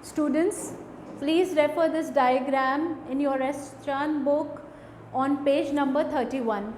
Students, please refer this diagram in your S-Chan book on page number 31.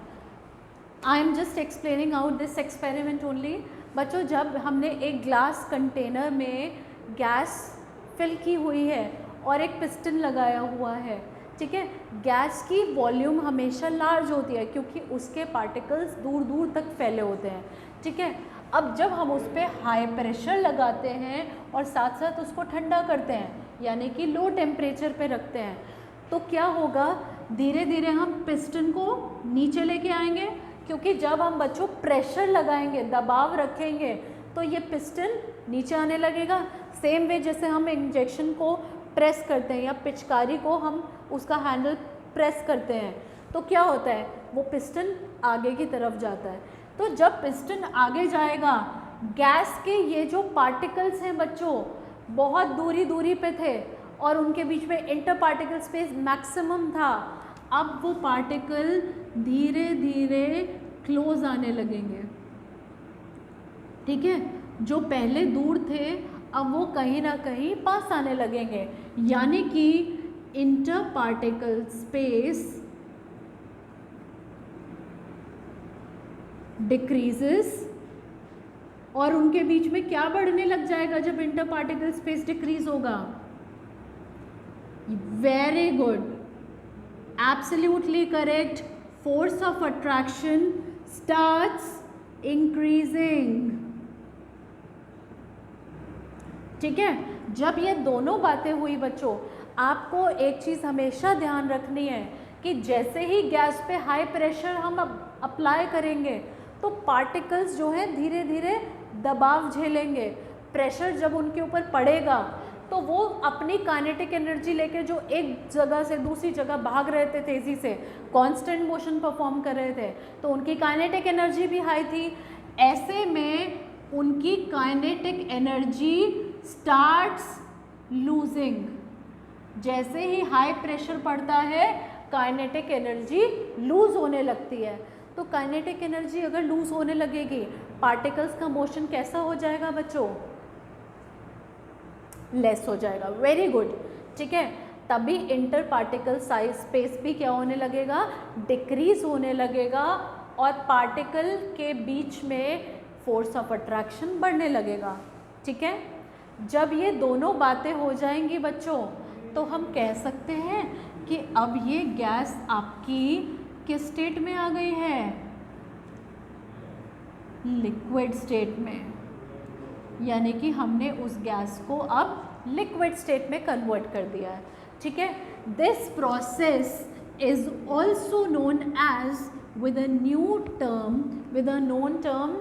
I am just explaining out this experiment only. बच्चों, जब हमने एक glass container में gas fill की हुई है और एक पिस्टन लगाया हुआ है, ठीक है, गैस की वॉल्यूम हमेशा लार्ज होती है क्योंकि उसके पार्टिकल्स दूर दूर तक फैले होते हैं, ठीक है। अब जब हम उस पर हाई प्रेशर लगाते हैं और साथ साथ उसको ठंडा करते हैं, यानी कि लो टेम्परेचर पे रखते हैं, तो क्या होगा, धीरे धीरे हम पिस्टन को नीचे लेके आएंगे, क्योंकि जब हम बच्चों प्रेशर लगाएंगे, दबाव रखेंगे, तो ये पिस्टन नीचे आने लगेगा। सेम वे जैसे हम इंजेक्शन को प्रेस करते हैं या पिचकारी को हम उसका हैंडल प्रेस करते हैं, तो क्या होता है, वो पिस्टन आगे की तरफ जाता है। तो जब पिस्टन आगे जाएगा, गैस के ये जो पार्टिकल्स हैं बच्चों, बहुत दूरी पे थे और उनके बीच में इंटर पार्टिकल स्पेस मैक्सिमम था। अब वो पार्टिकल धीरे धीरे क्लोज आने लगेंगे, ठीक है। जो पहले दूर थे अब वो कहीं ना कहीं पास आने लगेंगे, यानी कि इंटर पार्टिकल स्पेस डिक्रीजेस और उनके बीच में क्या बढ़ने लग जाएगा जब इंटर पार्टिकल स्पेस डिक्रीज होगा। Very good, absolutely correct, force of attraction starts increasing, ठीक है। जब ये दोनों बातें हुई बच्चों, आपको एक चीज़ हमेशा ध्यान रखनी है कि जैसे ही गैस पे हाई प्रेशर हम अप्लाई करेंगे तो पार्टिकल्स जो हैं धीरे धीरे दबाव झेलेंगे। प्रेशर जब उनके ऊपर पड़ेगा तो वो अपनी काइनेटिक एनर्जी लेके जो एक जगह से दूसरी जगह भाग रहे थे तेज़ी से, कांस्टेंट मोशन परफॉर्म कर रहे थे, तो उनकी काइनेटिक एनर्जी भी हाई थी। ऐसे में उनकी काइनेटिक एनर्जी स्टार्ट्स लूजिंग। जैसे ही हाई प्रेशर पड़ता है काइनेटिक एनर्जी लूज होने लगती है। तो काइनेटिक एनर्जी अगर लूज होने लगेगी, पार्टिकल्स का मोशन कैसा हो जाएगा बच्चों, लेस हो जाएगा। वेरी गुड, ठीक है। तभी इंटर पार्टिकल साइज स्पेस भी क्या होने लगेगा, डिक्रीज होने लगेगा और पार्टिकल के बीच में फोर्स ऑफ अट्रैक्शन बढ़ने लगेगा, ठीक है। जब ये दोनों बातें हो जाएंगी बच्चों, तो हम कह सकते हैं कि अब ये गैस आपकी किस स्टेट में आ गई है, लिक्विड स्टेट में, यानी कि हमने उस गैस को अब लिक्विड स्टेट में कन्वर्ट कर दिया है, ठीक है। This process is also known as with a known term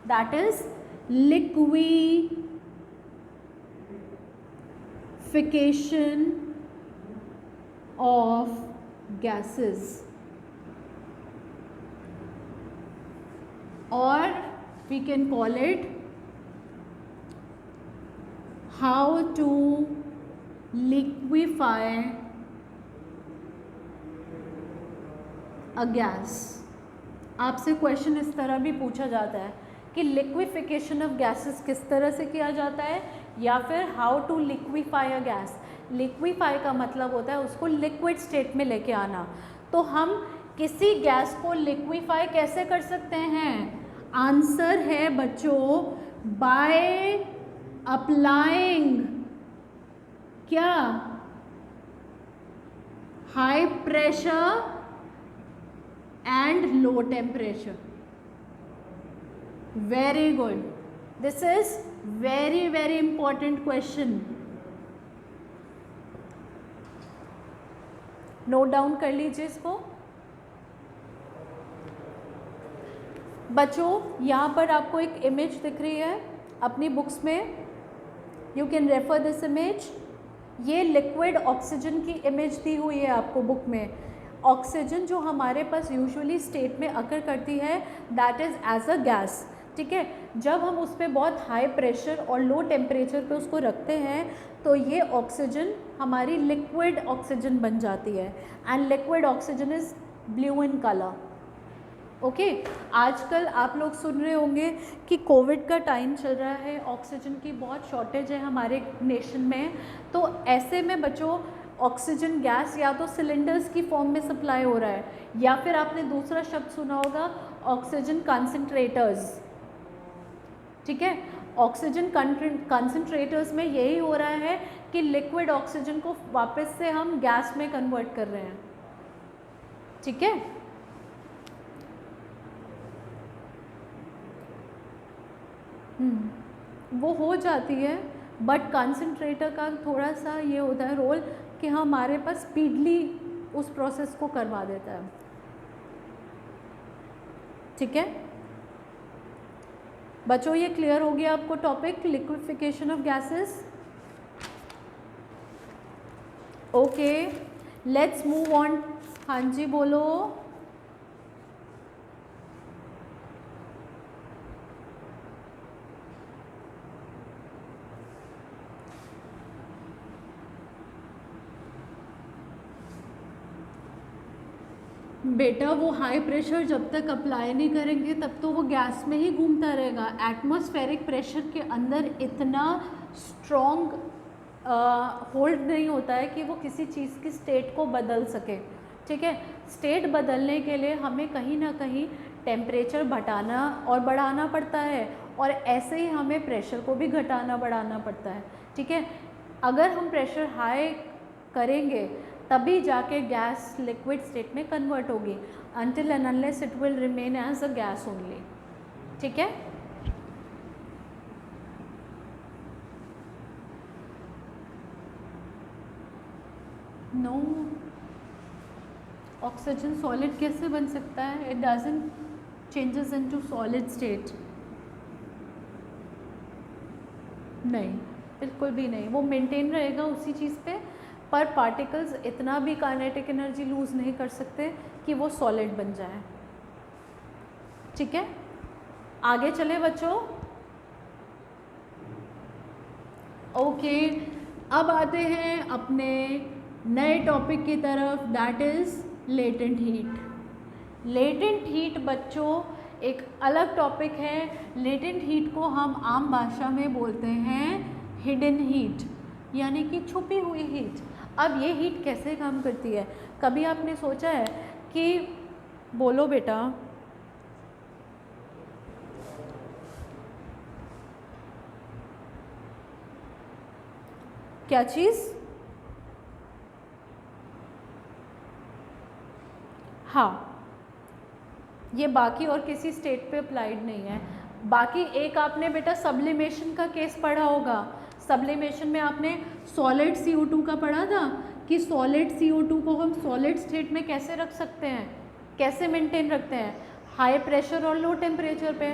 that is liquefaction of gases, or we can call it how to liquefy a gas. आपसे क्वेश्चन इस तरह भी पूछा जाता है कि लिक्विफिकेशन ऑफ गैसेस किस तरह से किया जाता है, या फिर how to liquefy a gas. Liquefy का मतलब होता है उसको लिक्विड स्टेट में लेके आना। तो हम किसी गैस को लिक्विफाई कैसे कर सकते हैं, आंसर है बच्चों बाय अप्लाइंग क्या, high pressure and low temperature. Very good. This is very important question. Note down कर लीजिए इसको बच्चों। यहाँ पर आपको एक इमेज दिख रही है अपनी बुक्स में, you can refer this image. ये लिक्विड ऑक्सीजन की इमेज दी हुई है आपको बुक में। ऑक्सीजन जो हमारे पास यूजुअली स्टेट में अकर करती है, that is as a gas, ठीक है। जब हम उस पर बहुत हाई प्रेशर और लो टेम्परेचर पे उसको रखते हैं तो ये ऑक्सीजन हमारी लिक्विड ऑक्सीजन बन जाती है, and liquid oxygen is blue in colour, okay आजकल आप लोग सुन रहे होंगे कि कोविड का टाइम चल रहा है, ऑक्सीजन की बहुत शॉर्टेज है हमारे नेशन में। तो ऐसे में बच्चों ऑक्सीजन गैस या तो सिलेंडर्स की फॉर्म में सप्लाई हो रहा है, या फिर आपने दूसरा शब्द सुना होगा ऑक्सीजन कंसंट्रेटर्स। ठीक है, ऑक्सीजन कंसंट्रेटर्स में यही हो रहा है कि लिक्विड ऑक्सीजन को वापस से हम गैस में कन्वर्ट कर रहे हैं। ठीक है, वो हो जाती है, बट कंसंट्रेटर का थोड़ा सा ये होता है रोल कि हमारे पास स्पीडली उस प्रोसेस को करवा देता है। ठीक है बच्चों, ये क्लियर हो गया आपको topic liquefaction of gases. Okay let's move on. हाँ जी बोलो। बेटा वो हाई प्रेशर जब तक अप्लाई नहीं करेंगे तब तो वो गैस में ही घूमता रहेगा। एटमॉस्फेरिक प्रेशर के अंदर इतना स्ट्रॉन्ग होल्ड नहीं होता है कि वो किसी चीज़ की स्टेट को बदल सके। ठीक है, स्टेट बदलने के लिए हमें कहीं ना कहीं टेम्परेचर घटाना और बढ़ाना पड़ता है, और ऐसे ही हमें प्रेशर को भी घटाना बढ़ाना पड़ता है। ठीक है, अगर हम प्रेशर हाई करेंगे तभी जाके गैस लिक्विड स्टेट में कन्वर्ट होगी। Until and unless it will remain as a gas only. ठीक है, नो ऑक्सीजन सॉलिड कैसे बन सकता है? It doesn't changes into solid state. नहीं, बिल्कुल भी नहीं, वो मेंटेन रहेगा उसी चीज़ पे, पर पार्टिकल्स इतना भी काइनेटिक एनर्जी लूज़ नहीं कर सकते कि वो सॉलिड बन जाए। ठीक है, आगे चले बच्चों। ओके अब आते हैं अपने नए टॉपिक की तरफ, that is latent heat. Latent heat बच्चों एक अलग टॉपिक है। लेटेंट हीट को हम आम भाषा में बोलते हैं हिडन हीट, यानी कि छुपी हुई हीट। अब ये हीट कैसे काम करती है? कभी आपने सोचा है कि, बोलो बेटा, क्या चीज़? हाँ, ये बाकी और किसी स्टेट पे अप्लाइड नहीं है। बाकी एक आपने बेटा सब्लिमेशन का केस पढ़ा होगा। सब्लिमेशन में आपने सॉलिड CO2 का पढ़ा था कि सॉलिड CO2 को हम सॉलिड स्टेट में कैसे रख सकते हैं, कैसे मेंटेन रखते हैं, हाई प्रेशर और लो टेम्परेचर पे,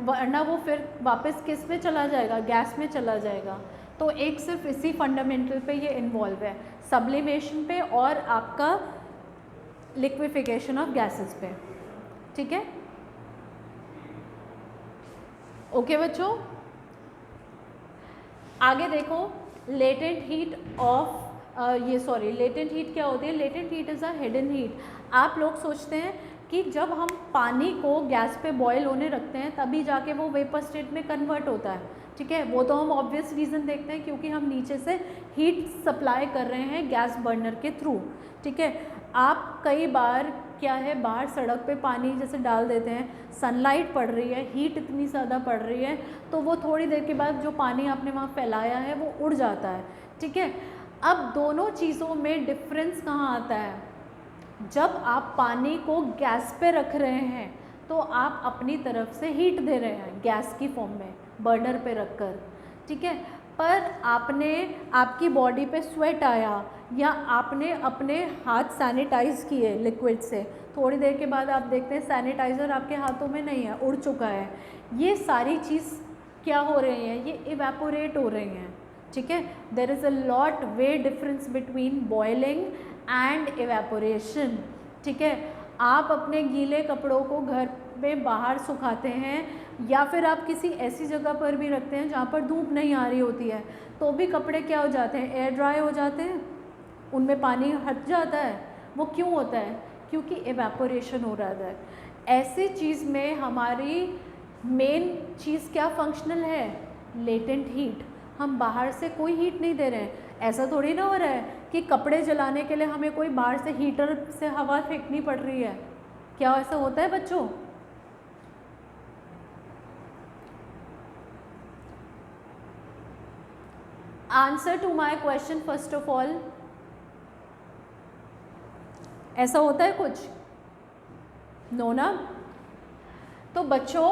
वरना वो फिर वापस किस में चला जाएगा, गैस में चला जाएगा। तो एक सिर्फ इसी फंडामेंटल पे ये इन्वॉल्व है, सब्लिमेशन पे और आपका लिक्विफिकेशन ऑफ गैसेस पे। ठीक है, ओके बच्चों, आगे देखो। Latent heat of latent heat क्या होती है? Latent heat is a hidden heat. आप लोग सोचते हैं कि जब हम पानी को गैस पे बॉयल होने रखते हैं तभी जाके वो वेपर स्टेट में कन्वर्ट होता है। ठीक है, वो तो हम ऑब्वियस रीज़न देखते हैं क्योंकि हम नीचे से हीट सप्लाई कर रहे हैं गैस बर्नर के थ्रू। ठीक है, आप कई बार क्या है, बाहर सड़क पे पानी जैसे डाल देते हैं, सनलाइट पड़ रही है, हीट इतनी ज़्यादा पड़ रही है, तो वो थोड़ी देर के बाद जो पानी आपने वहाँ फैलाया है वो उड़ जाता है। ठीक है, अब दोनों चीज़ों में डिफरेंस कहाँ आता है? जब आप पानी को गैस पे रख रहे हैं तो आप अपनी तरफ से हीट दे रहे हैं गैस की फॉर्म में बर्नर पे रख कर। ठीक है, पर आपकी बॉडी पे स्वेट आया या आपने अपने हाथ सैनिटाइज़ किए लिक्विड से, थोड़ी देर के बाद आप देखते हैं सैनिटाइज़र आपके हाथों में नहीं है, उड़ चुका है। ये सारी चीज़ क्या हो रही है? ये इवेपोरेट हो रही हैं। ठीक है, there is a lot way difference between boiling and evaporation. ठीक है, आप अपने गीले कपड़ों को घर में बाहर सुखाते हैं या फिर आप किसी ऐसी जगह पर भी रखते हैं जहाँ पर धूप नहीं आ रही होती है, तो भी कपड़े क्या हो जाते हैं? एयर ड्राई हो जाते हैं, उनमें पानी हट जाता है। वो क्यों होता है? क्योंकि इवेपोरेशन हो रहा है। ऐसी चीज़ में हमारी मेन चीज़ क्या फंक्शनल है? Latent heat. हम बाहर से कोई हीट नहीं दे रहे हैं। ऐसा थोड़ी ना हो रहा है कि कपड़े जलाने के लिए हमें कोई बाहर से हीटर से हवा फेंकनी पड़ रही है। क्या ऐसा होता है बच्चों? Answer to my question first of all, ऐसा होता है कुछ? नो ना? तो बच्चों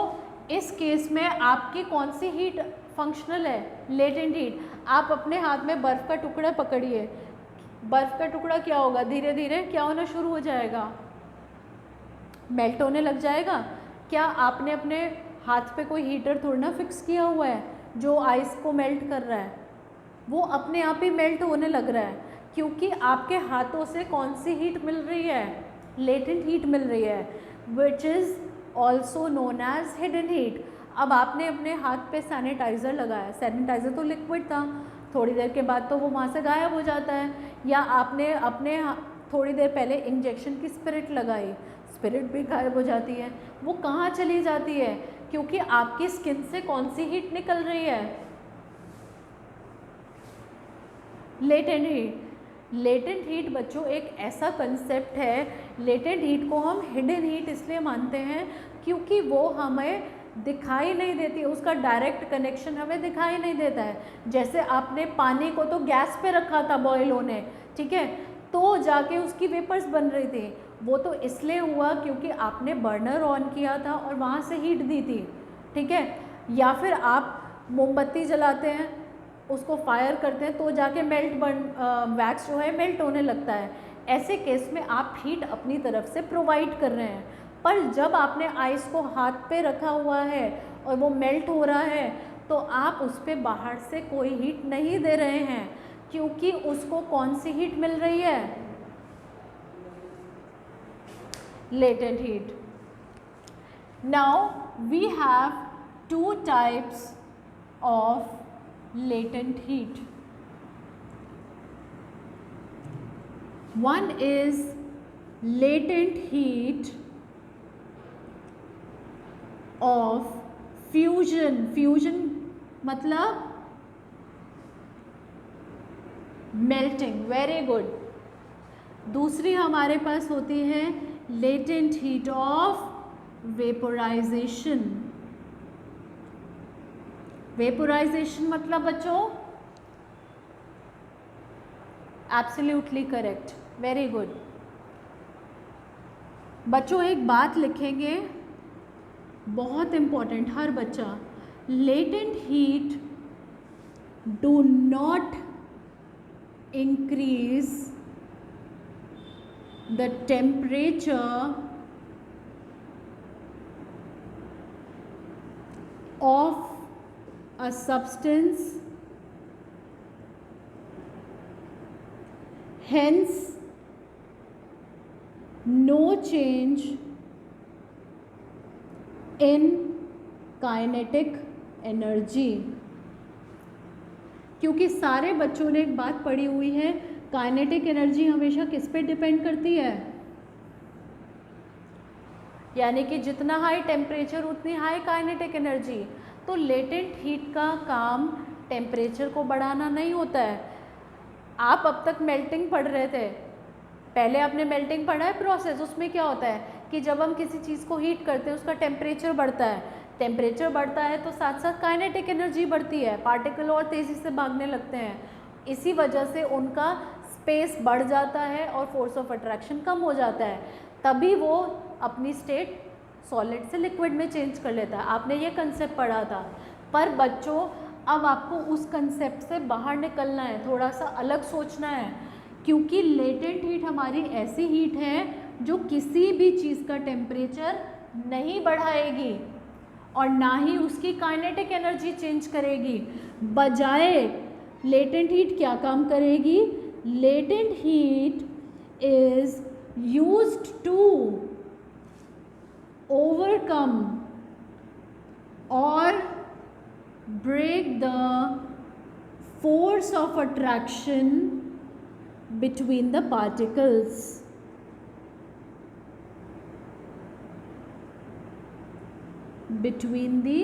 इस केस में आपकी कौन सी हीट फंक्शनल है? Latent heat. आप अपने हाथ में बर्फ़ का टुकड़ा पकड़िए, बर्फ़ का टुकड़ा क्या होगा? धीरे धीरे क्या होना शुरू हो जाएगा? मेल्ट होने लग जाएगा। क्या आपने अपने हाथ पे कोई हीटर थोड़ा ना फिक्स किया हुआ है जो आइस को मेल्ट कर रहा है? वो अपने आप ही मेल्ट होने लग रहा है, क्योंकि आपके हाथों से कौन सी हीट मिल रही है? लेटेंट हीट मिल रही है, which is also known as hidden heat. अब आपने अपने हाथ पे सैनिटाइज़र लगाया, सैनिटाइज़र तो लिक्विड था, थोड़ी देर के बाद तो वो वहाँ से गायब हो जाता है। या आपने अपने थोड़ी देर पहले इंजेक्शन की स्पिरिट लगाई, स्पिरिट भी गायब हो जाती है। वो कहाँ चली जाती है? क्योंकि आपकी स्किन से कौन सी हीट निकल रही है? Latent heat. लेटेंट हीट बच्चों एक ऐसा कंसेप्ट है, लेटेंट हीट को हम हिडन हीट इसलिए मानते हैं क्योंकि वो हमें दिखाई नहीं देती, उसका डायरेक्ट कनेक्शन हमें दिखाई नहीं देता है। जैसे आपने पानी को तो गैस पे रखा था बॉयल होने, ठीक है, तो जाके उसकी वेपर्स बन रही थी। वो तो इसलिए हुआ क्योंकि आपने बर्नर ऑन किया था और वहाँ से हीट दी थी, ठीक है। या फिर आप मोमबत्ती जलाते हैं, उसको फायर करते हैं तो जाके वैक्स जो है मेल्ट होने लगता है। ऐसे केस में आप हीट अपनी तरफ से प्रोवाइड कर रहे हैं। पर जब आपने आइस को हाथ पे रखा हुआ है और वो मेल्ट हो रहा है, तो आप उस पर बाहर से कोई हीट नहीं दे रहे हैं, क्योंकि उसको कौन सी हीट मिल रही है? Latent heat. Now we have two types of latent heat. One is latent heat of fusion. Fusion मतलब melting. Very good. दूसरी हमारे पास होती है latent heat of vaporization. Vaporisation मतलब बच्चों एब्सोल्युटली करेक्ट, वेरी गुड। बच्चों एक बात लिखेंगे, बहुत इम्पॉर्टेंट, हर बच्चा, latent heat do not increase the temperature of a substance, hence no change in kinetic energy। क्योंकि सारे बच्चों ने एक बात पढ़ी हुई है, काइनेटिक एनर्जी हमेशा किस पे डिपेंड करती है? यानी कि जितना हाई टेम्परेचर उतनी हाई काइनेटिक एनर्जी। तो लेटेंट हीट का काम टेम्परेचर को बढ़ाना नहीं होता है। आप अब तक मेल्टिंग पढ़ रहे थे, पहले आपने मेल्टिंग पढ़ा है प्रोसेस, उसमें क्या होता है कि जब हम किसी चीज़ को हीट करते हैं उसका टेम्परेचर बढ़ता है, टेम्परेचर बढ़ता है तो साथ साथ काइनेटिक एनर्जी बढ़ती है, पार्टिकल और तेज़ी से भागने लगते हैं, इसी वजह से उनका स्पेस बढ़ जाता है और फोर्स ऑफ अट्रैक्शन कम हो जाता है, तभी वो अपनी स्टेट सॉलिड से लिक्विड में चेंज कर लेता है। आपने ये कंसेप्ट पढ़ा था। पर बच्चों अब आपको उस कंसेप्ट से बाहर निकलना है, थोड़ा सा अलग सोचना है, क्योंकि लेटेंट हीट हमारी ऐसी हीट है जो किसी भी चीज़ का टेम्परेचर नहीं बढ़ाएगी और ना ही उसकी काइनेटिक एनर्जी चेंज करेगी। बजाय लेटेंट हीट क्या काम करेगी? Latent heat is used to overcome or break the force of attraction between the particles। between the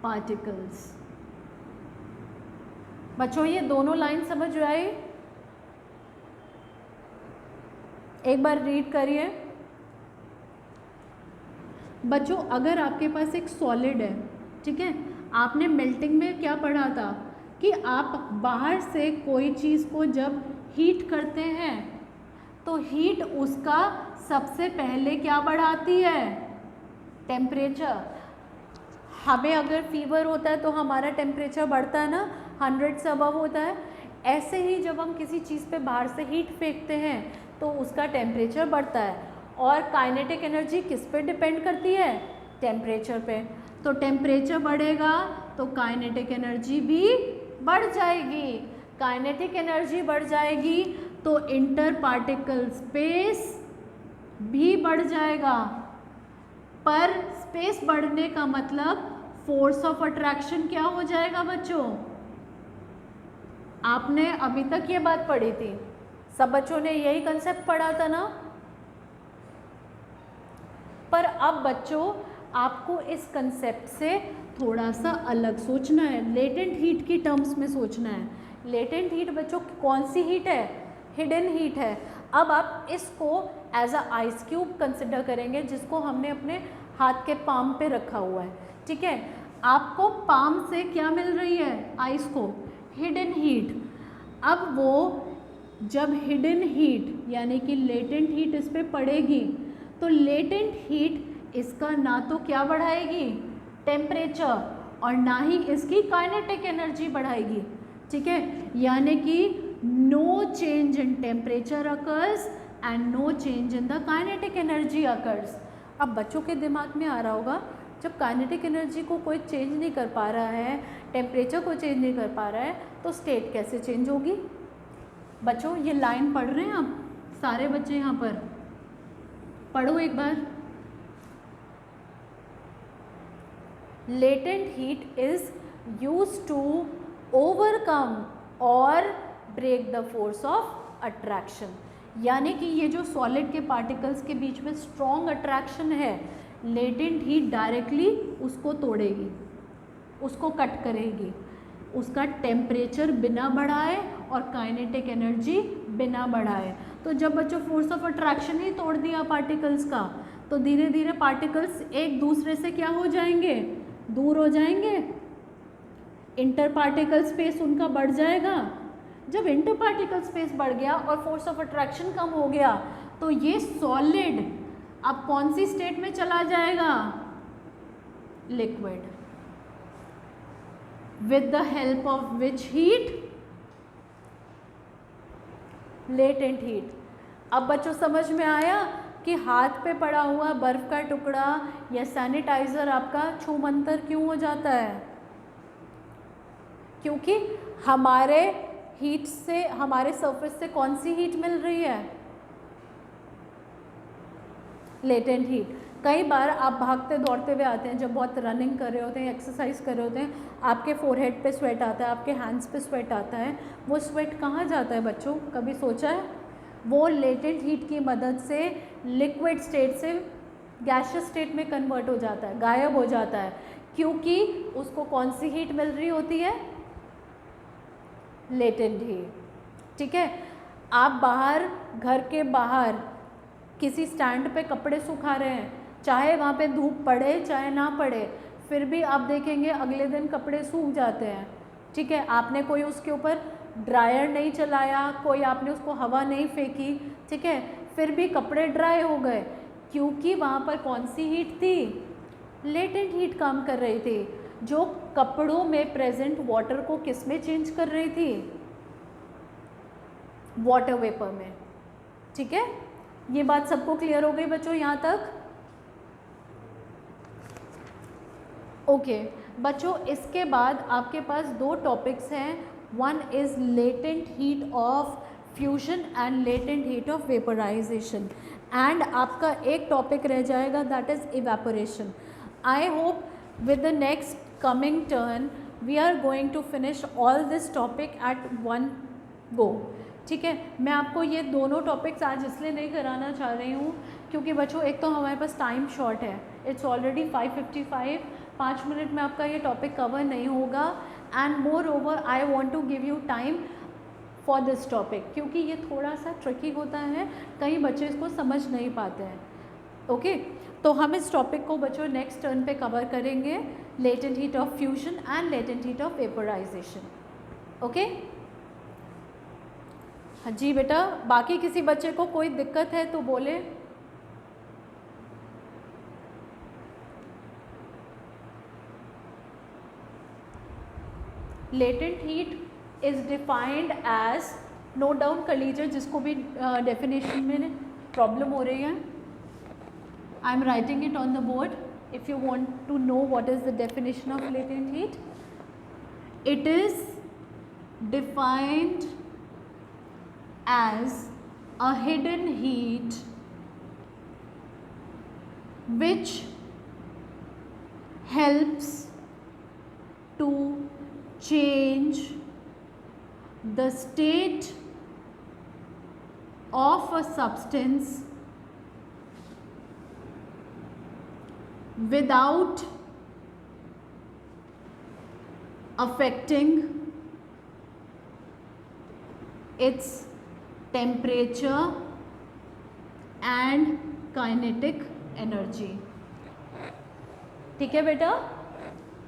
particles। बच्चों ये दोनों लाइन समझ आई? एक बार रीड करिए। बच्चों अगर आपके पास एक सॉलिड है, ठीक है, आपने मेल्टिंग में क्या पढ़ा था कि आप बाहर से कोई चीज़ को जब हीट करते हैं तो हीट उसका सबसे पहले क्या बढ़ाती है? टेम्परेचर। हमें अगर फीवर होता है तो हमारा टेम्परेचर बढ़ता है ना, 100 से अबव होता है। ऐसे ही जब हम किसी चीज़ पे बाहर से हीट फेंकते हैं तो उसका टेम्परेचर बढ़ता है। और काइनेटिक एनर्जी किस पे डिपेंड करती है? टेम्परेचर पे। तो टेम्परेचर बढ़ेगा तो काइनेटिक एनर्जी भी बढ़ जाएगी। काइनेटिक एनर्जी बढ़ जाएगी तो इंटर पार्टिकल स्पेस भी बढ़ जाएगा। पर स्पेस बढ़ने का मतलब फोर्स ऑफ अट्रैक्शन क्या हो जाएगा बच्चों? आपने अभी तक ये बात पढ़ी थी, सब बच्चों ने यही कंसेप्ट पढ़ा था ना। पर अब बच्चों आपको इस कंसेप्ट से थोड़ा सा अलग सोचना है, लेटेंट हीट की टर्म्स में सोचना है। लेटेंट हीट बच्चों कौन सी हीट है? हिडन हीट है। अब आप इसको as a ice cube consider करेंगे जिसको हमने अपने हाथ के पाम पे रखा हुआ है, ठीक है। आपको पाम से क्या मिल रही है? आइस को हिडन हीट। अब वो जब हिडन हीट यानी कि लेटेंट हीट इस पर पड़ेगी तो लेटेंट हीट इसका ना तो क्या बढ़ाएगी? टेम्परेचर, और ना ही इसकी काइनेटिक एनर्जी बढ़ाएगी, ठीक है। यानी कि no change in temperature occurs and no change in the kinetic energy occurs. अब बच्चों के दिमाग में आ रहा होगा जब काइनेटिक एनर्जी को कोई चेंज नहीं कर पा रहा है, टेम्परेचर को चेंज नहीं कर पा रहा है, तो स्टेट कैसे चेंज होगी? बच्चों ये लाइन पढ़ रहे हैं आप सारे बच्चे? यहाँ पर पढ़ो एक बार। Latent heat is used to overcome और break the force of attraction. यानी कि ये जो सॉलिड के पार्टिकल्स के बीच में स्ट्रॉन्ग अट्रैक्शन है, लेटेंट हीट डायरेक्टली उसको तोड़ेगी, उसको कट करेगी, उसका टेम्परेचर बिना बढ़ाए और काइनेटिक एनर्जी बिना बढ़ाए। तो जब बच्चों फोर्स ऑफ अट्रैक्शन ही तोड़ दिया पार्टिकल्स का, तो धीरे धीरे पार्टिकल्स एक दूसरे से क्या हो जाएंगे? दूर हो जाएंगे। इंटर पार्टिकल स्पेस उनका बढ़ जाएगा। जब इंटर पार्टिकल स्पेस बढ़ गया और फोर्स ऑफ अट्रैक्शन कम हो गया तो ये सॉलिड अब कौन सी स्टेट में चला जाएगा? Liquid. With the help of which heat? Latent heat. अब बच्चों समझ में आया कि हाथ पे पड़ा हुआ बर्फ का टुकड़ा या सैनिटाइजर आपका छूमंतर क्यों हो जाता है? क्योंकि हमारे हीट से, हमारे सरफेस से कौन सी हीट मिल रही है? Latent heat. कई बार आप भागते दौड़ते हुए आते हैं, जब बहुत रनिंग कर रहे होते हैं, एक्सरसाइज कर रहे होते हैं, आपके फोरहेड पे स्वेट आता है, आपके हैंड्स पे स्वेट आता है। वो स्वेट कहाँ जाता है बच्चों? कभी सोचा है? वो लेटेंट हीट की मदद से लिक्विड स्टेट से गैसियस स्टेट में कन्वर्ट हो जाता है, गायब हो जाता है, क्योंकि उसको कौन सी हीट मिल रही होती है? Latent heat. ठीक है। आप बाहर, घर के बाहर किसी स्टैंड पे कपड़े सुखा रहे हैं, चाहे वहाँ पे धूप पड़े चाहे ना पड़े, फिर भी आप देखेंगे अगले दिन कपड़े सूख जाते हैं। ठीक है। आपने कोई उसके ऊपर ड्रायर नहीं चलाया, कोई आपने उसको हवा नहीं फेंकी, ठीक है, फिर भी कपड़े ड्राई हो गए, क्योंकि वहाँ पर कौन सी हीट थी? लेटेंट हीट काम कर रही थी, जो कपड़ों में प्रेजेंट वाटर को किस में चेंज कर रही थी? वाटर वेपर में। ठीक है। ये बात सबको क्लियर हो गई बच्चों यहाँ तक? ओके बच्चों, इसके बाद आपके पास दो टॉपिक्स हैं। One is latent heat of fusion and latent heat of vaporisation, and आपका एक टॉपिक रह जाएगा, that is evaporation. I hope with the next coming turn we are going to finish all this topic at one go। ठीक है। मैं आपको ये दोनों टॉपिक्स आज इसलिए नहीं कराना चाह रही हूँ क्योंकि बच्चों एक तो हमारे पास टाइम शॉर्ट है, इट्स ऑलरेडी 5:55, 5 मिनट में आपका ये टॉपिक कवर नहीं होगा। And moreover I want to give you time for this topic, क्योंकि ये थोड़ा सा ट्रिकी होता है, कई बच्चे इसको समझ नहीं पाते हैं। ओके तो हम इस टॉपिक को बच्चों नेक्स्ट टर्न पे कवर करेंगे, latent heat of fusion and latent heat of vaporisation. Okay हाँ जी बेटा, बाकी किसी बच्चे को कोई दिक्कत है तो बोले। Latent heat is defined as, note down कर लीजिए जिसको भी डेफिनेशन में प्रॉब्लम हो रही है। I am writing it on the board if you want to know what is the definition of latent heat. It is defined as a hidden heat which helps to change the state of a substance without affecting its temperature and kinetic energy। ठीक है बेटा,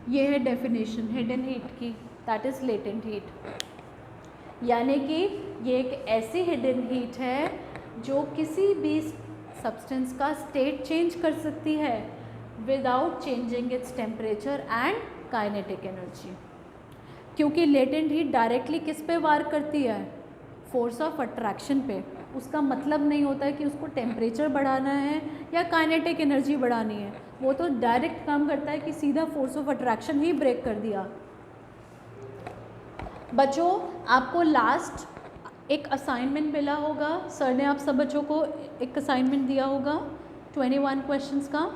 ये है definition hidden heat की, that is latent heat. यानी कि ये एक ऐसी हिडन हीट है जो किसी भी सब्सटेंस का स्टेट चेंज कर सकती है without changing its temperature and kinetic energy. क्योंकि लेटेंट हीट डायरेक्टली किस पे वार करती है, फोर्स ऑफ अट्रैक्शन पे। उसका मतलब नहीं होता है कि उसको टेम्परेचर बढ़ाना है या काइनेटिक एनर्जी बढ़ानी है, वो तो डायरेक्ट काम करता है कि सीधा फोर्स ऑफ अट्रैक्शन ही ब्रेक कर दिया। बच्चों आपको लास्ट एक असाइनमेंट मिला होगा, सर ने आप सब बच्चों को एक असाइनमेंट दिया होगा 21 क्वेश्चंस का।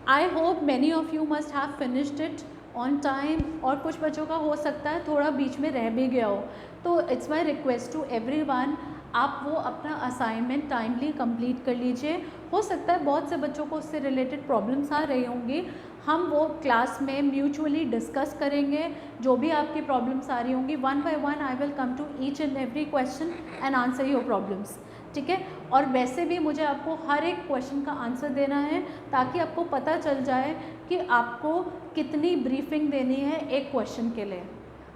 I hope many of you must have finished it on time, और कुछ बच्चों का हो सकता है थोड़ा बीच में रह भी गया हो, तो it's my request to everyone, आप वो अपना असाइनमेंट टाइमली कंप्लीट कर लीजिए। हो सकता है बहुत से बच्चों को उससे रिलेटेड प्रॉब्लम्स आ रही होंगी, हम वो क्लास में म्यूचुअली डिस्कस करेंगे। जो भी आपकी प्रॉब्लम्स आ रही होंगी, one by one I will come to each and every question and answer your problems, ठीक है। और वैसे भी मुझे आपको हर एक क्वेश्चन का आंसर देना है ताकि आपको पता चल जाए कि आपको कितनी ब्रीफिंग देनी है एक क्वेश्चन के लिए।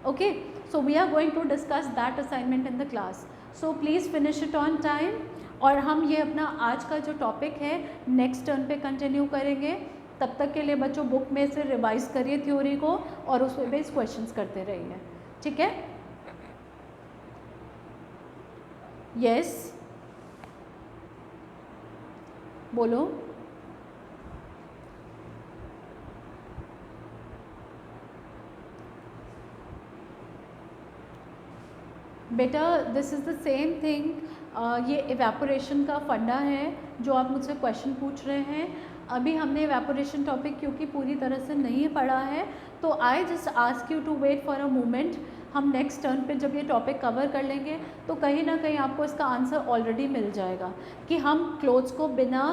Okay, so we are going to discuss that assignment in the class, so please finish it on time. और हम ये अपना आज का जो टॉपिक है नेक्स्ट टर्न पे कंटिन्यू करेंगे। तब तक के लिए बच्चों बुक में से रिवाइज करिए थ्योरी को और उस पर बेस्ड क्वेश्चंस करते रहिए, ठीक है। यस बोलो। बेटा this is the same thing, ये इवेपोरेशन का फंडा है जो आप मुझसे क्वेश्चन पूछ रहे हैं। अभी हमने इवेपोरेशन टॉपिक क्योंकि पूरी तरह से नहीं पढ़ा है, तो I just ask you to wait for a moment. हम नेक्स्ट टर्न पे जब ये टॉपिक कवर कर लेंगे तो कहीं ना कहीं आपको इसका आंसर ऑलरेडी मिल जाएगा कि हम क्लोथ्स को बिना,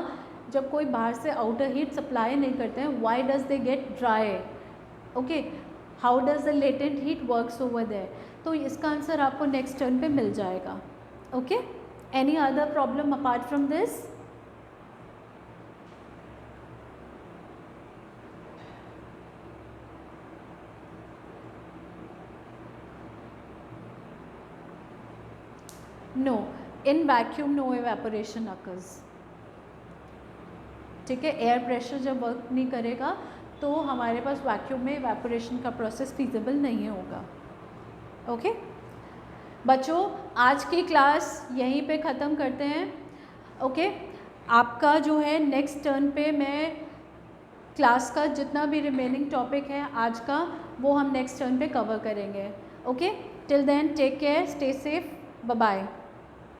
जब कोई बाहर से आउटर हीट सप्लाई नहीं करते हैं, why does they get dry, okay, how does the latent heat works over there. तो इसका आंसर आपको नेक्स्ट टर्न पे मिल जाएगा। Okay, any other problem apart from this? No, in vacuum no evaporation occurs, ठीक है। एयर प्रेशर जब work नहीं करेगा तो हमारे पास वैक्यूम में इवेपोरेशन का प्रोसेस फीजिबल नहीं होगा। ओके बच्चों, आज की क्लास यहीं पे ख़त्म करते हैं। ओके, आपका जो है नेक्स्ट टर्न पे मैं क्लास का जितना भी रिमेनिंग टॉपिक है आज का, वो हम नेक्स्ट टर्न पे कवर करेंगे। Okay, till then take care, stay safe, bye bye.